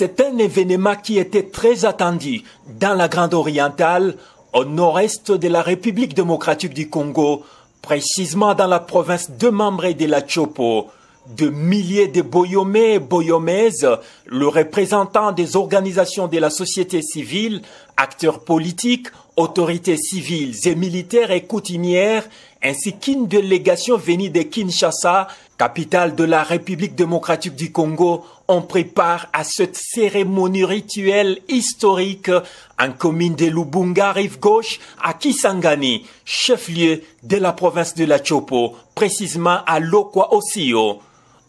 C'est un événement qui était très attendu dans la Grande Orientale, au nord-est de la République démocratique du Congo, précisément dans la province de Mambré de la Tchopo. De milliers de Boyomais et Boyomaises, le représentant des organisations de la société civile, acteurs politiques, autorités civiles et militaires et coutumières, ainsi qu'une délégation venue de Kinshasa, capitale de la République démocratique du Congo, ont pris part à cette cérémonie rituelle historique en commune de Lubunga, rive gauche, à Kisangani, chef-lieu de la province de la Tchopo, précisément à Lokwa-Osio.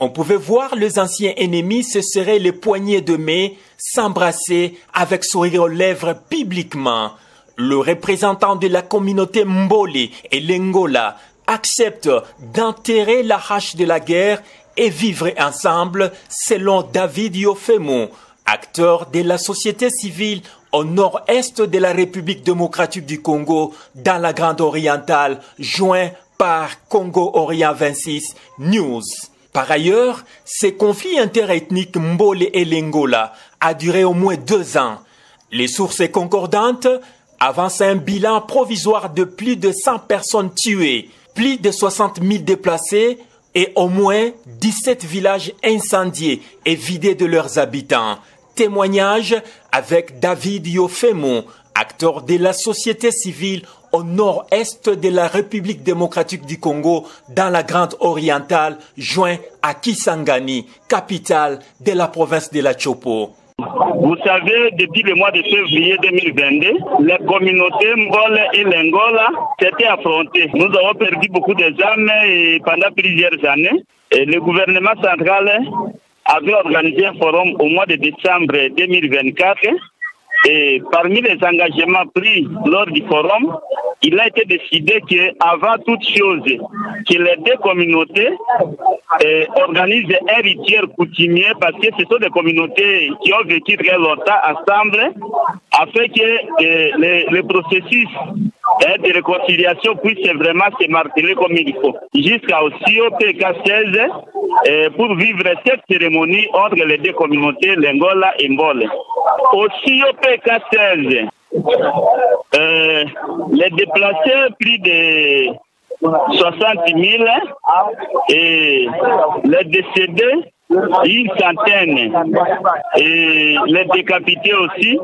On pouvait voir les anciens ennemis se serrer les poignets de main, s'embrasser avec sourire aux lèvres publiquement. Le représentant de la communauté Mbole et Lengola accepte d'enterrer la hache de la guerre et vivre ensemble selon David Yofemo, acteur de la société civile au nord-est de la République démocratique du Congo dans la Grande Orientale, joint par Congo Orient 26 News. Par ailleurs, ce conflit interethnique Mbole et Lengola a duré au moins 2 ans. Les sources concordantes avancent un bilan provisoire de plus de 100 personnes tuées, plus de 60 000 déplacés et au moins 17 villages incendiés et vidés de leurs habitants. Témoignage avec David Yofemo, acteur de la société civile au nord-est de la République démocratique du Congo, dans la Grande Orientale, joint à Kisangani, capitale de la province de la Tchopo. Vous savez, depuis le mois de février 2022, les communautés Mbole et Lengola s'étaient affrontées. Nous avons perdu beaucoup d'âmes pendant plusieurs années. Et le gouvernement central avait organisé un forum au mois de décembre 2024. Et parmi les engagements pris lors du forum, il a été décidé qu'avant toute chose, que les 2 communautés organisent un rituel coutumier, parce que ce sont des communautés qui ont vécu très longtemps ensemble, afin que le processus de réconciliation puisse vraiment se marteler comme il faut. Jusqu'à aussi au PK16 pour vivre cette cérémonie entre les 2 communautés, Lengola et Mbole. Aussi au PK16, les déplacés, plus de 60 000 et les décédés, une centaine, et les décapités aussi,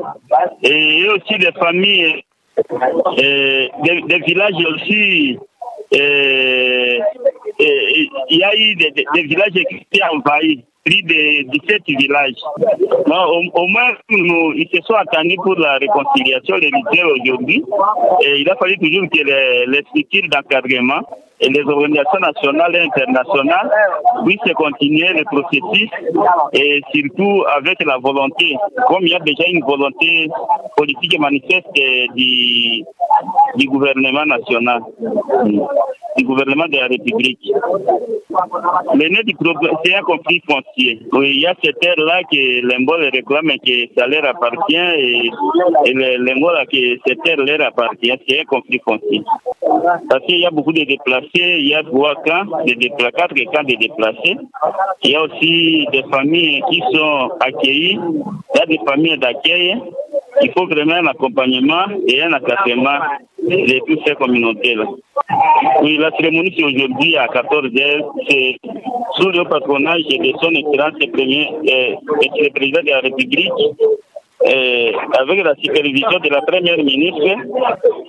et aussi des familles, des villages aussi. Il y a eu des villages qui ont été envahis. Plus de 17 villages. Non, au moins, ils se sont attendus pour la réconciliation, les rituels aujourd'hui. Et il a fallu toujours que les structures d'encadrement et les organisations nationales et internationales puissent continuer le processus et surtout avec la volonté, comme il y a déjà une volonté politique manifeste du gouvernement national, du gouvernement de la République. L'aîné du problème, c'est un conflit foncier. Oui, il y a cette terre-là que l'Embole réclame que ça leur appartient et l'Engola que cette terre leur appartient. C'est un conflit foncier. Parce qu'il y a beaucoup de déplacés, il y a 3 camps, 4 camps de déplacés. Il y a aussi des familles qui sont accueillies, il y a des familles d'accueil. Il faut vraiment un accompagnement et un encadrement de toutes ces communautés-là. Oui, la cérémonie c'est aujourd'hui à 14h. C'est sous le patronage de son excellence le président de la République, avec la supervision de la première ministre,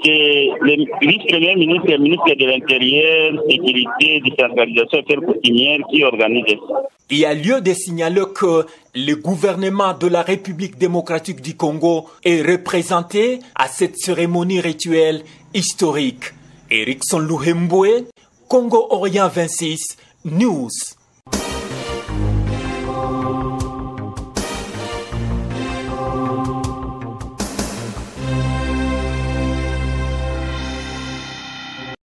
c'est le vice-premier ministre et le ministre de l'Intérieur, Sécurité, Décentralisation et Affaires coutumières qui organisent ça. Il y a lieu de signaler que le gouvernement de la République démocratique du Congo est représenté à cette cérémonie rituelle historique. Erickson Luhembwe, Congo Orient 26 News.